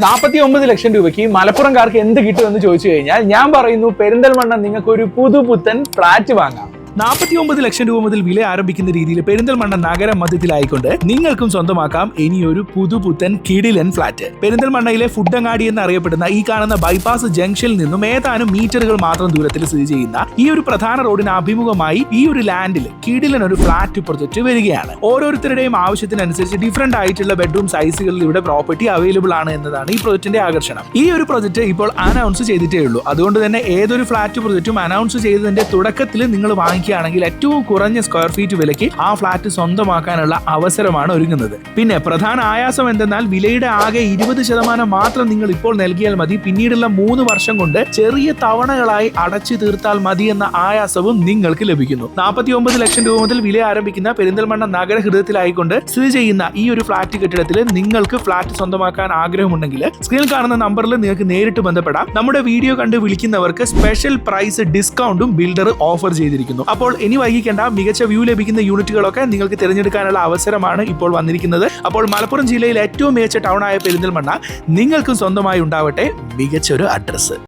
49 ലക്ഷം രൂപയ്ക്ക് മലപ്പുറംകാർക്ക് എന്ത് കിട്ടുമെന്ന് ചോദിച്ചു കഴിഞ്ഞാൽ ഞാൻ പറയുന്നു, പെരിന്തൽമണ്ണ നിങ്ങൾക്ക് ഒരു പുതുപുത്തൻ ഫ്ലാറ്റ് വാങ്ങാം. 49 ലക്ഷം രൂപ മുതൽ വില ആരംഭിക്കുന്ന രീതിയിൽ പെരിന്തൽമണ്ണ നഗര മധ്യത്തിലായിക്കൊണ്ട് നിങ്ങൾക്കും സ്വന്തമാക്കാം ഇനിയൊരു പുതുപുത്തൻ കിടിലൻ ഫ്ലാറ്റ്. പെരിന്തൽമണ്ണയിലെ ഫുഡങ്ങാടി എന്നറിയപ്പെടുന്ന ഈ കാണുന്ന ബൈപ്പാസ് ജംഗ്ഷനിൽ നിന്നും ഏതാനും മീറ്ററുകൾ മാത്രം ദൂരത്തിൽ സ്ഥിതി ചെയ്യുന്ന ഈ ഒരു പ്രധാന റോഡിന് അഭിമുഖമായി ഈ ഒരു ലാൻഡിൽ കിടിലൻ ഒരു ഫ്ലാറ്റ് പ്രൊജക്ട് വരികയാണ്. ഓരോരുത്തരുടെയും ആവശ്യത്തിനനുസരിച്ച് ഡിഫറന്റ് ആയിട്ടുള്ള ബെഡ്റൂം സൈസുകളിൽ ഇവിടെ പ്രോപ്പർട്ടി അവൈലബിൾ ആണ് എന്നതാണ് ഈ പ്രൊജക്ടിന്റെ ആകർഷണം. ഈ ഒരു പ്രൊജക്ട് ഇപ്പോൾ അനൗൺസ് ചെയ്തിട്ടേ ഉള്ളൂ. അതുകൊണ്ട് തന്നെ ഏതൊരു ഫ്ലാറ്റ് പ്രൊജക്റ്റും അനൗൺസ് ചെയ്തതിന്റെ തുടക്കത്തിൽ നിങ്ങൾ ണെങ്കിൽ ഏറ്റവും കുറഞ്ഞ സ്ക്വയർ ഫീറ്റ് വിലയ്ക്ക് ആ ഫ്ലാറ്റ് സ്വന്തമാക്കാനുള്ള അവസരമാണ് ഒരുങ്ങുന്നത്. പിന്നെ പ്രധാന ആയാസം എന്തെന്നാൽ വിലയുടെ ആകെ 20% മാത്രം നിങ്ങൾ ഇപ്പോൾ നൽകിയാൽ മതി. പിന്നീടുള്ള 3 വർഷം കൊണ്ട് ചെറിയ തവണകളായി അടച്ചു തീർത്താൽ മതി എന്ന ആയാസവും നിങ്ങൾക്ക് ലഭിക്കുന്നു. 49 ലക്ഷം രൂപ മുതൽ വില ആരംഭിക്കുന്ന പെരിന്തൽമണ്ണ നഗര ഹൃദയത്തിലായിക്കൊണ്ട് സ്ഥിതി ചെയ്യുന്ന ഈ ഒരു ഫ്ലാറ്റ് കെട്ടിടത്തിൽ നിങ്ങൾക്ക് ഫ്ലാറ്റ് സ്വന്തമാക്കാൻ ആഗ്രഹമുണ്ടെങ്കിൽ സ്ക്രീനിൽ കാണുന്ന നമ്പറിൽ നിങ്ങൾക്ക് നേരിട്ട് ബന്ധപ്പെടാം. നമ്മുടെ വീഡിയോ കണ്ട് വിളിക്കുന്നവർക്ക് സ്പെഷ്യൽ പ്രൈസ് ഡിസ്കൗണ്ടും ബിൽഡർ ഓഫർ ചെയ്തിരിക്കുന്നു. അപ്പോൾ ഇനി വൈകിക്കേണ്ട, മികച്ച വ്യൂ ലഭിക്കുന്ന യൂണിറ്റുകളൊക്കെ നിങ്ങൾക്ക് തിരഞ്ഞെടുക്കാനുള്ള അവസരമാണ് ഇപ്പോൾ വന്നിരിക്കുന്നത്. അപ്പോൾ മലപ്പുറം ജില്ലയിൽ ഏറ്റവും മികച്ച ടൗൺ ആയ പെരിന്തൽമണ്ണ നിങ്ങൾക്കും സ്വന്തമായി ഉണ്ടാവട്ടെ മികച്ചൊരു അഡ്രസ്സ്.